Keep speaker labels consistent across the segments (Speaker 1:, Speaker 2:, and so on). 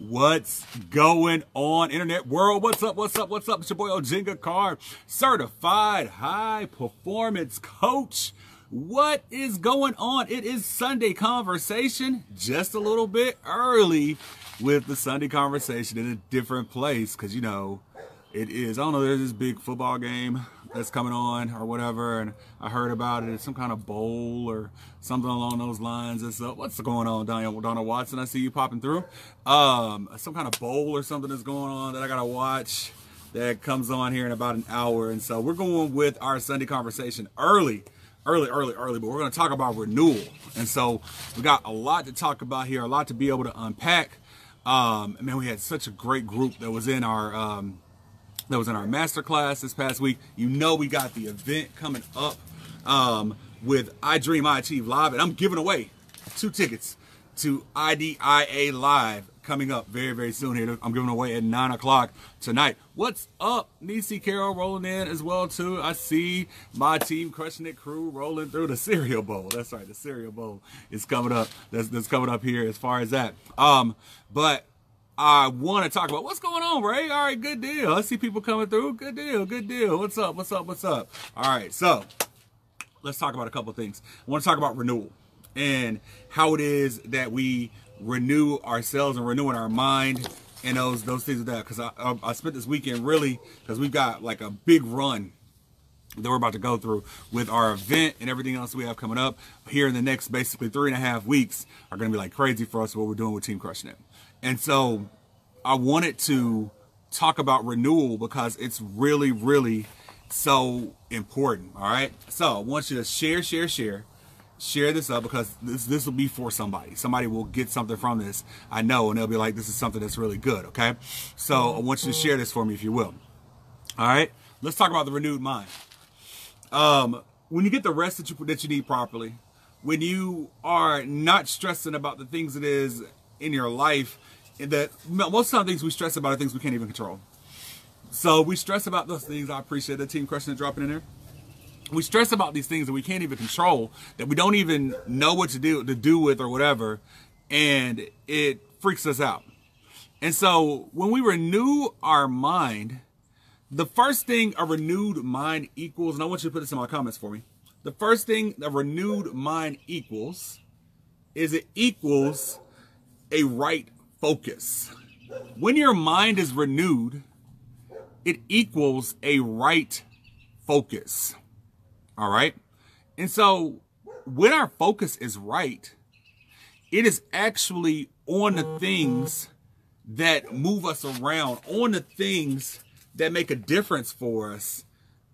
Speaker 1: What's going on, internet world? What's up? What's up? What's up? It's your boy Ojinga Card, certified high performance coach. What is going on? It is Sunday conversation, just a little bit early with the Sunday conversation in a different place because, you know, it is, I don't know, there's this big football game that's coming on or whatever, and I heard about it. It's some kind of bowl or something along those lines. It's what's going on, Donald Watson? I see you popping through. Some kind of bowl or something that's going on that I gotta watch that comes on here in about an hour. And so we're going with our Sunday conversation early, but we're gonna talk about renewal. And so we got a lot to talk about here, a lot to be able to unpack. Man, we had such a great group that was in our masterclass this past week. You know, we got the event coming up with I Dream, I Achieve Live, and I'm giving away 2 tickets to IDIA Live coming up very, very soon here. I'm giving away at 9 o'clock tonight. What's up? Nisi Carroll rolling in as well, too. I see my Team Crushing It crew rolling through the Cereal Bowl. That's right, the Cereal Bowl is coming up. That's coming up here as far as that. But I want to talk about what's going on, Ray. All right, good deal. I see people coming through. Good deal, good deal. What's up, what's up, what's up? All right, so let's talk about a couple of things. I want to talk about renewal and how it is that we renew ourselves and renewing our mind and those things with that. Because I spent this weekend really, because we've got like a big run that we're about to go through with our event and everything else we have coming up here in the next basically 3.5 weeks are going to be like crazy for us, what we're doing with Team Crushing It. And so I wanted to talk about renewal because it's really, really so important. All right. So I want you to share this up because this will be for somebody. Somebody will get something from this, I know, and they'll be like, this is something that's really good. Okay. So I want you to share this for me, if you will. All right. Let's talk about the renewed mind. When you get the rest that you need properly, when you are not stressing about the things it is in your life, that most of the things we stress about are things we can't even control. So we stress about those things. I appreciate the Team Crushing It dropping in there. We stress about these things that we can't even control, that we don't even know what to do with or whatever, and it freaks us out. And so when we renew our mind, the first thing a renewed mind equals, and I want you to put this in my comments for me. The first thing a renewed mind equals is it equals a right focus. When your mind is renewed, it equals a right focus. All right. And so when our focus is right, it is actually on the things that move us around, on the things that make a difference for us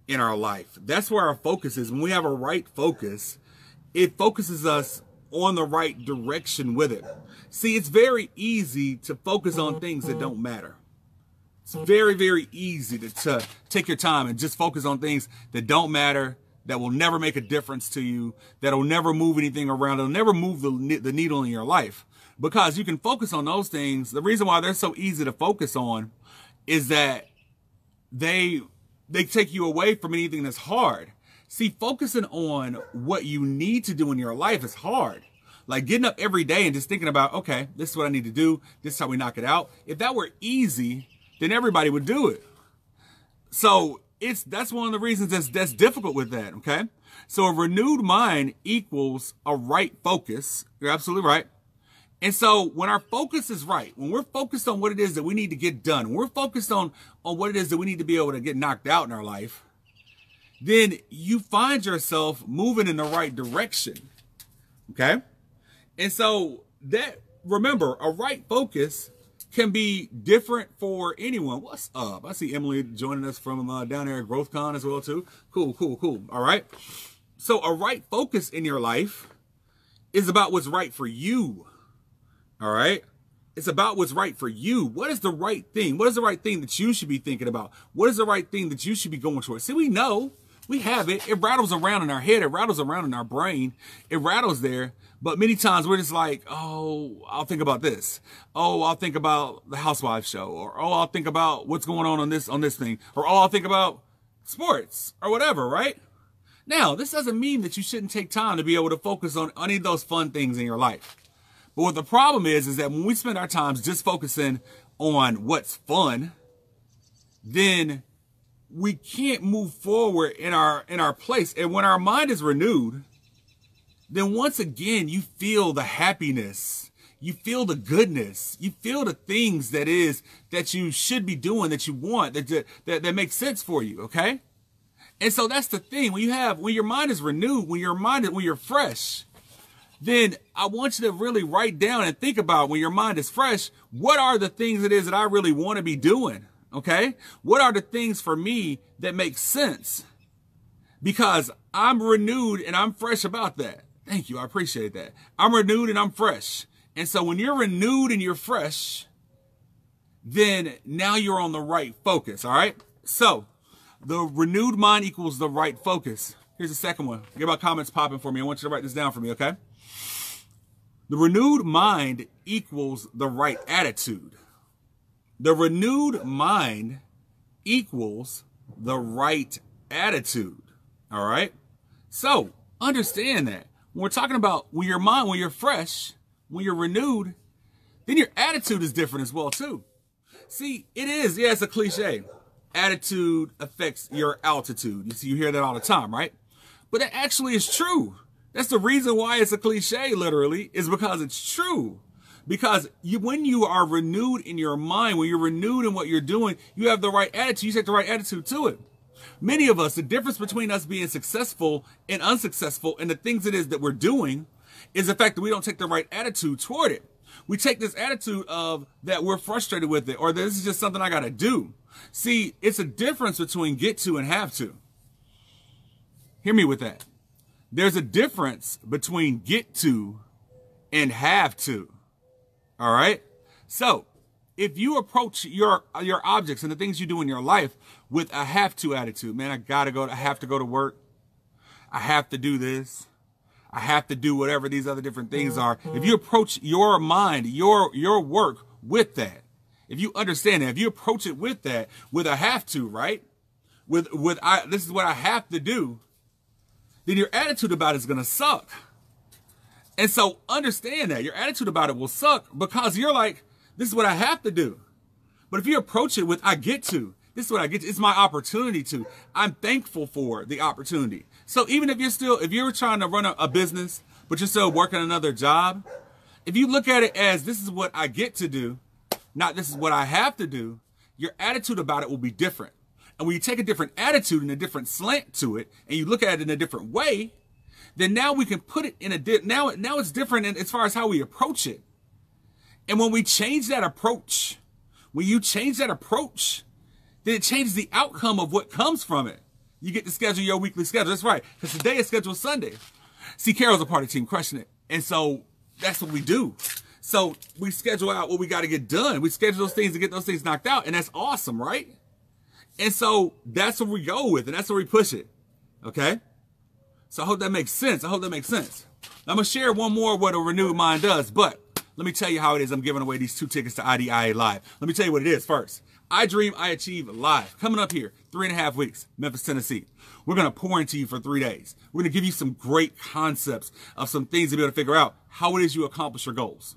Speaker 1: in our life. That's where our focus is. When we have a right focus, it focuses us on the right direction with it. See, it's very easy to focus on things that don't matter. It's very, very easy to take your time and just focus on things that don't matter, that will never make a difference to you, that'll never move anything around, it'll never move the needle in your life. Because you can focus on those things. The reason why they're so easy to focus on is that they take you away from anything that's hard. See, focusing on what you need to do in your life is hard. Like getting up every day and just thinking about, okay, this is what I need to do. This is how we knock it out. If that were easy, then everybody would do it. So that's one of the reasons that's difficult with that. Okay. So a renewed mind equals a right focus. You're absolutely right. And so when our focus is right, when we're focused on what it is that we need to get done, when we're focused on what it is that we need to be able to get knocked out in our life, then you find yourself moving in the right direction. Okay. And so remember, a right focus can be different for anyone. What's up? I see Emily joining us from down there at GrowthCon as well too. Cool. All right. So a right focus in your life is about what's right for you. All right. It's about what's right for you. What is the right thing? What is the right thing that you should be thinking about? What is the right thing that you should be going towards? See, we know. We have it. It rattles around in our head. It rattles around in our brain. It rattles there. But many times we're just like, oh, I'll think about this. Oh, I'll think about the Housewives show. Or, oh, I'll think about what's going on this thing. Or, oh, I'll think about sports or whatever, right? Now, this doesn't mean that you shouldn't take time to be able to focus on any of those fun things in your life. But what the problem is that when we spend our times just focusing on what's fun, then we can't move forward in our place. And when our mind is renewed, then once again, you feel the happiness, you feel the goodness, you feel the things that you should be doing, that you want, that makes sense for you. Okay. And so that's the thing. When your mind is renewed, when you're fresh, then I want you to really write down and think about, when your mind is fresh, what are the things it is that I really want to be doing? Okay. What are the things for me that make sense? Because I'm renewed and I'm fresh about that. Thank you. I appreciate that. I'm renewed and I'm fresh. And so when you're renewed and you're fresh, then now you're on the right focus. All right. So the renewed mind equals the right focus. Here's the second one. Get my comments popping for me. I want you to write this down for me. Okay. The renewed mind equals the right attitude. The renewed mind equals the right attitude. All right. So understand that when we're talking about when you're fresh, when you're renewed, then your attitude is different as well too. See, it's a cliche. Attitude affects your altitude. You hear that all the time, right? But that actually is true. That's the reason why it's a cliche, literally, is because it's true. Because when you are renewed in your mind, when you're renewed in what you're doing, you have the right attitude. You take the right attitude to it. Many of us, the difference between us being successful and unsuccessful and the things it is that we're doing is the fact that we don't take the right attitude toward it. We take this attitude of that we're frustrated with it, or this is just something I got to do. See, it's a difference between get to and have to. Hear me with that. There's a difference between get to and have to. All right. So if you approach your objects and the things you do in your life with a have to attitude, man, I have to go to work. I have to do this. I have to do whatever these other different things are. If you approach your mind, your work with that, if you understand that, if you approach it with that, with a have to, right? This is what I have to do, then your attitude about it is going to suck. And so understand that your attitude about it will suck because you're like, this is what I have to do. But if you approach it with, I get to, this is what I get to, it's my opportunity to, I'm thankful for the opportunity. So even if you're trying to run a business, but you're still working another job, if you look at it as this is what I get to do, not this is what I have to do, your attitude about it will be different. And when you take a different attitude and a different slant to it, and you look at it in a different way, then now we can put it in now it's different as far as how we approach it. And when we change that approach, when you change that approach, then it changes the outcome of what comes from it. You get to schedule your weekly schedule. That's right. Because today is scheduled Sunday. See, Carol's a part of Team Crushing It. And so that's what we do. So we schedule out what we got to get done. We schedule those things to get those things knocked out. And that's awesome, right? And so that's what we go with. And that's where we push it. Okay? So I hope that makes sense. I'm going to share one more of what a renewed mind does. But let me tell you how it is. I'm giving away these 2 tickets to IDIA Live. Let me tell you what it is first. I Dream, I Achieve Live. Coming up here, 3.5 weeks, Memphis, Tennessee. We're going to pour into you for 3 days. We're going to give you some great concepts of some things to be able to figure out how it is you accomplish your goals.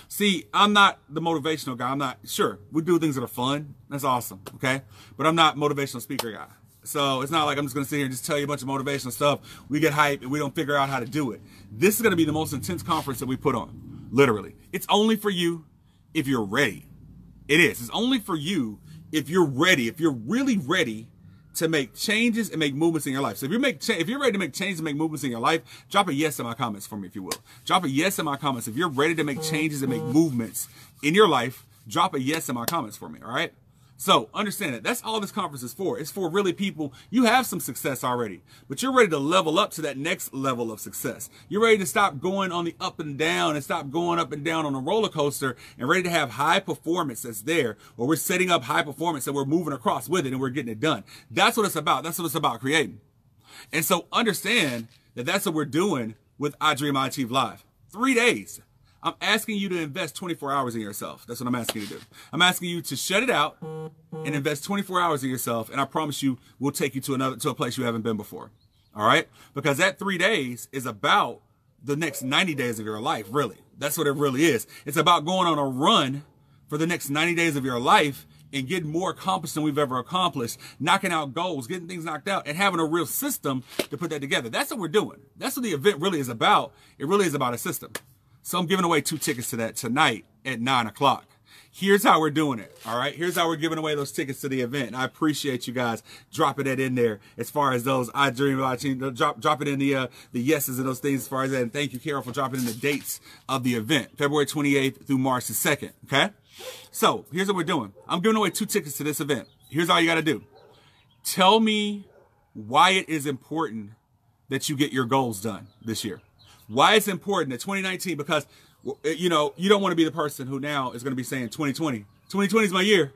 Speaker 1: See, I'm not the motivational guy. Sure, we do things that are fun. That's awesome, okay? But I'm not motivational speaker guy. So it's not like I'm just going to sit here and just tell you a bunch of motivational stuff. We get hype and we don't figure out how to do it. This is going to be the most intense conference that we put on, literally. It's only for you if you're ready. It is. It's only for you if you're ready, if you're really ready to make changes and make movements in your life. So if you're ready to make changes and make movements in your life, drop a yes in my comments for me, if you will. Drop a yes in my comments. If you're ready to make changes and make movements in your life, drop a yes in my comments for me, all right? So understand that that's all this conference is for. It's for really people. You have some success already, but you're ready to level up to that next level of success. You're ready to stop going on the up and down and stop going up and down on a roller coaster and ready to have high performance that's there, or we're setting up high performance and we're moving across with it and we're getting it done. That's what it's about. That's what it's about creating. And so understand that that's what we're doing with I Dream, I Achieve Live. 3 days. I'm asking you to invest 24 hours in yourself. That's what I'm asking you to do. I'm asking you to shut it out and invest 24 hours in yourself. And I promise you, we'll take you to a place you haven't been before. All right? Because that 3 days is about the next 90 days of your life, really. That's what it really is. It's about going on a run for the next 90 days of your life and getting more accomplished than we've ever accomplished, knocking out goals, getting things knocked out, and having a real system to put that together. That's what we're doing. That's what the event really is about. It really is about a system. So I'm giving away 2 tickets to that tonight at 9 o'clock. Here's how we're doing it, all right? Here's how we're giving away those tickets to the event. And I appreciate you guys dropping that in there as far as those I Dream About Change. Drop it in the yeses and those things as far as that. And thank you, Carol, for dropping in the dates of the event, February 28th through March the 2nd, okay? So here's what we're doing. I'm giving away 2 tickets to this event. Here's all you got to do. Tell me why it is important that you get your goals done this year. Why it's important that 2019, because, you know, you don't want to be the person who now is going to be saying 2020. 2020 is my year.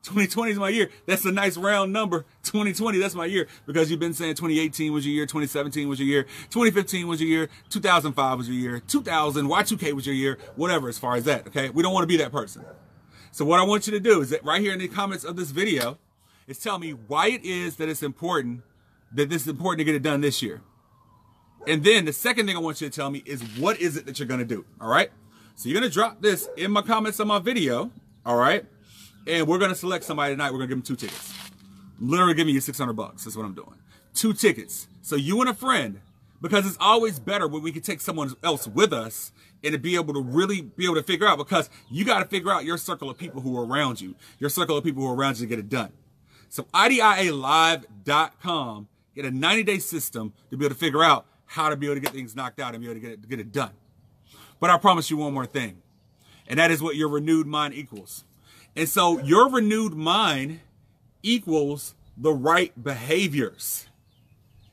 Speaker 1: 2020 is my year. That's a nice round number. 2020, that's my year. Because you've been saying 2018 was your year, 2017 was your year, 2015 was your year, 2005 was your year, 2000, Y2K was your year, whatever as far as that, okay? We don't want to be that person. So what I want you to do is that right here in the comments of this video is tell me why it is that it's important, that this is important to get it done this year. And then the second thing I want you to tell me is what is it that you're going to do, all right? So you're going to drop this in my comments on my video, all right? And we're going to select somebody tonight. We're going to give them 2 tickets. I'm literally giving you $600. That's what I'm doing. 2 tickets. So you and a friend, because it's always better when we can take someone else with us and to be able to really be able to figure out, because you got to figure out your circle of people who are around you, your circle of people who are around you to get it done. So IDIAlive.com, get a 90-day system to be able to figure out how to be able to get things knocked out and be able to get it done. But I promise you one more thing, and that is what your renewed mind equals. And so your renewed mind equals the right behaviors.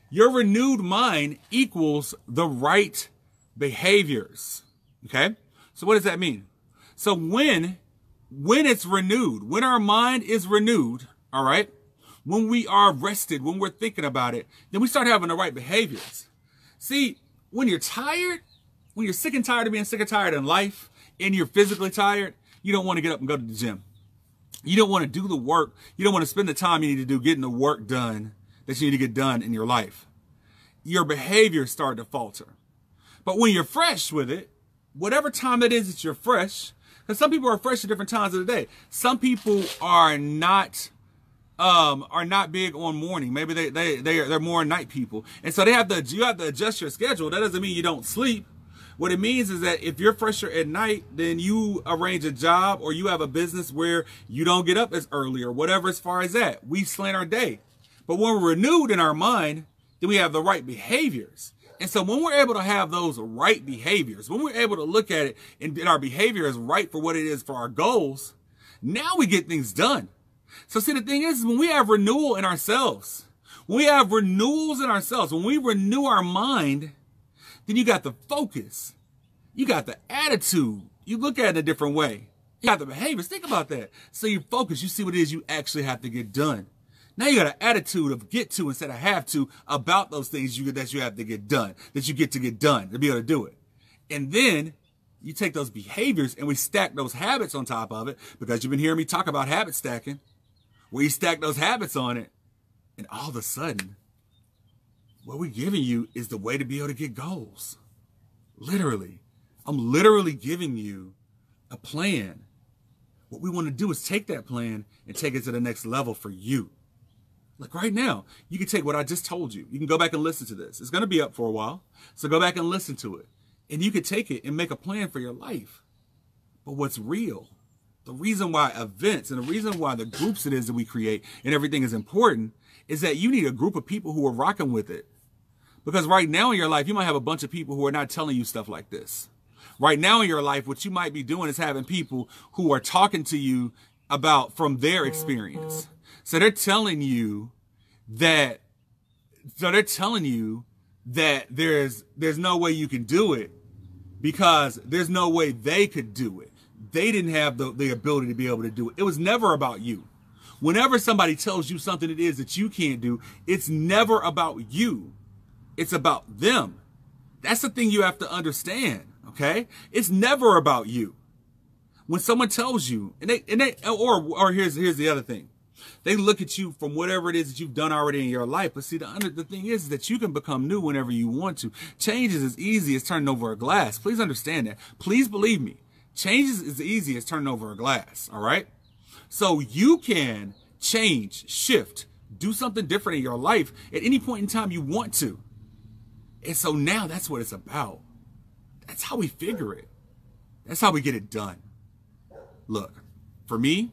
Speaker 1: Your renewed mind equals the right behaviors. Okay? So what does that mean? So when it's renewed, when our mind is renewed, all right, when we are rested, when we're thinking about it, then we start having the right behaviors. See, when you're tired, when you're sick and tired of being sick and tired in life, and you're physically tired, you don't want to get up and go to the gym. You don't want to do the work. You don't want to spend the time you need to do getting the work done that you need to get done in your life. Your behaviors start to falter. But when you're fresh with it, whatever time it is that you're fresh, because some people are fresh at different times of the day. Some people are not big on morning. Maybe they're more night people. And so you have to adjust your schedule. That doesn't mean you don't sleep. What it means is that if you're fresher at night, then you arrange a job or you have a business where you don't get up as early or whatever as far as that. We slant our day. But when we're renewed in our mind, then we have the right behaviors. And so when we're able to have those right behaviors, when we're able to look at it and our behavior is right for what it is for our goals, now we get things done. So see, the thing is when we have renewal in ourselves, when we have renewals in ourselves, when we renew our mind, then you got the focus, you got the attitude, you look at it a different way, you got the behaviors. Think about that. So you focus, you see what it is you actually have to get done. Now you got an attitude of get to instead of have to about those things that you have to get done, that you get done to be able to do it. And then you take those behaviors and we stack those habits on top of it, because you've been hearing me talk about habit stacking, where you stack those habits on it, and all of a sudden, what we're giving you is the way to be able to get goals. Literally. I'm literally giving you a plan. What we want to do is take that plan and take it to the next level for you. Like right now, you can take what I just told you. You can go back and listen to this. It's going to be up for a while. So go back and listen to it. And you can take it and make a plan for your life. But what's real, the reason why events and the reason why the groups it is that we create and everything is important is that you need a group of people who are rocking with it. Because right now in your life, you might have a bunch of people who are not telling you stuff like this. Right now in your life, what you might be doing is having people who are talking to you about from their experience. So they're telling you that there's no way you can do it because there's no way they could do it. They didn't have the ability to be able to do it. It was never about you. Whenever somebody tells you something it is that you can't do, it's never about you. It's about them. That's the thing you have to understand, okay? It's never about you. When someone tells you, or here's the other thing. They look at you from whatever it is that you've done already in your life. But see, the thing is that you can become new whenever you want to. Change is as easy as turning over a glass. Please understand that. Please believe me. Change is as easy as turning over a glass. All right. So you can change, shift, do something different in your life at any point in time you want to. And so now that's what it's about. That's how we figure it. That's how we get it done. Look, for me,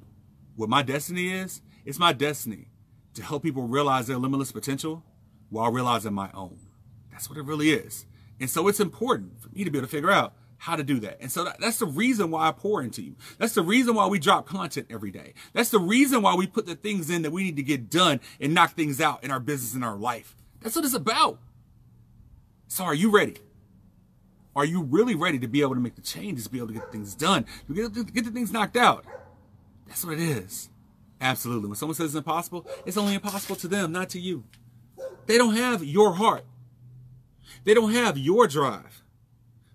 Speaker 1: what my destiny is, it's my destiny to help people realize their limitless potential while realizing my own. That's what it really is. And so it's important for me to be able to figure out how to do that. And so that's the reason why I pour into you. That's the reason why we drop content every day. That's the reason why we put the things in that we need to get done and knock things out in our business and our life. That's what it's about. So are you ready? Are you really ready to be able to make the changes, to be able to get things done, to get the things knocked out? That's what it is. Absolutely. When someone says it's impossible, it's only impossible to them, not to you. They don't have your heart. They don't have your drive.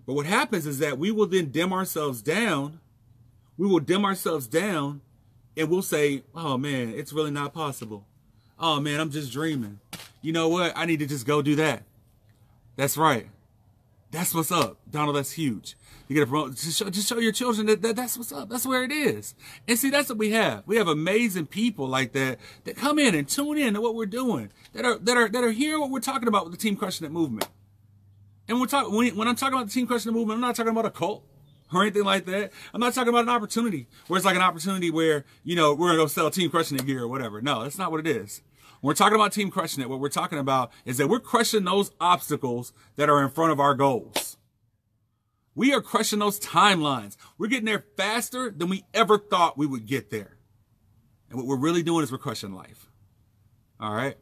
Speaker 1: But what happens is that we will then dim ourselves down. We will dim ourselves down and we'll say, oh man, it's really not possible. Oh man, I'm just dreaming. You know what? I need to just go do that. That's right. That's what's up, Donald. That's huge. You get to promote. Just show your children that's what's up. That's where it is. And see, that's what we have. We have amazing people like that come in and tune in to what we're doing. That are hearing what we're talking about with the Team Crushing It movement. And when I'm talking about the Team Crushing It movement, I'm not talking about a cult or anything like that. I'm not talking about an opportunity where it's like an opportunity where, you know, we're gonna go sell Team Crushing It gear or whatever. No, that's not what it is. When we're talking about Team Crushing It, what we're talking about is that we're crushing those obstacles that are in front of our goals. We are crushing those timelines. We're getting there faster than we ever thought we would get there. And what we're really doing is we're crushing life. All right.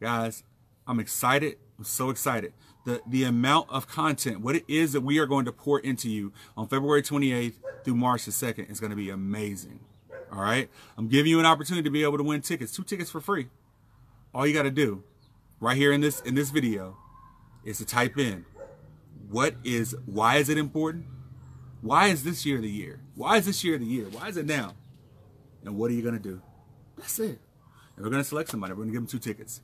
Speaker 1: Guys, I'm excited. I'm so excited. The amount of content, what it is that we are going to pour into you on February 28th through March the 2nd is going to be amazing. All right. I'm giving you an opportunity to be able to win tickets, 2 tickets for free. All you got to do right here in this video is to type in why is it important? Why is this year the year? Why is this year the year? Why is it now? And what are you going to do? That's it. And we're going to select somebody. We're going to give them 2 tickets.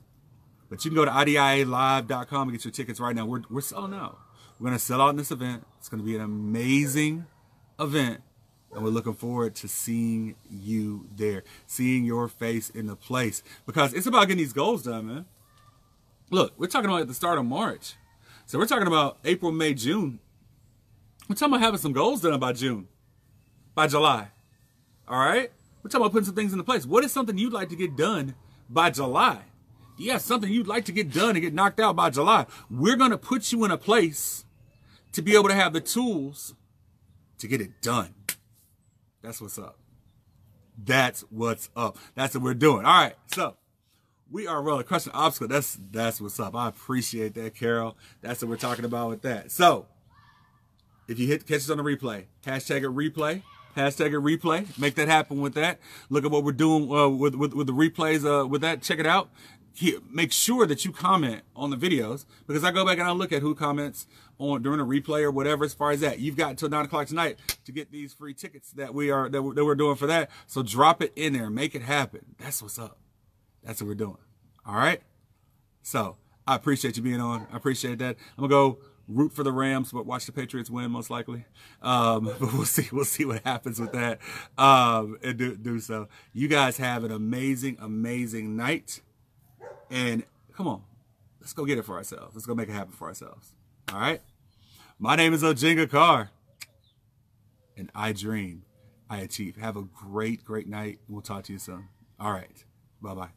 Speaker 1: But you can go to IDIAlive.com and get your tickets right now. We're selling out. We're going to sell out in this event. It's going to be an amazing event. And we're looking forward to seeing you there, seeing your face in the place. Because it's about getting these goals done, man. Look, we're talking about at the start of March. So we're talking about April, May, June. We're talking about having some goals done by June, by July. All right? We're talking about putting some things into place. What is something you'd like to get done by July? Do you have something you'd like to get done and get knocked out by July? We're going to put you in a place to be able to have the tools to get it done. That's what's up. That's what's up. That's what we're doing. All right. So we are really crushing obstacles. That's what's up. I appreciate that, Carol. That's what we're talking about with that. So if you catch us on the replay, hashtag it replay. Hashtag it replay. Make that happen with that. Look at what we're doing with the replays with that. Check it out. Make sure that you comment on the videos because I go back and I look at who comments on during a replay or whatever. As far as that, you've got until 9 o'clock tonight to get these free tickets that we're doing for that. So drop it in there, make it happen. That's what's up. That's what we're doing. All right. So I appreciate you being on. I appreciate that. I'm gonna go root for the Rams, but watch the Patriots win most likely. But we'll see what happens with that. And do so. You guys have an amazing, amazing night. And come on, let's go get it for ourselves. Let's go make it happen for ourselves. All right. My name is Ojinga Carr, and I dream, I achieve. Have a great, great night. We'll talk to you soon. All right. Bye-bye.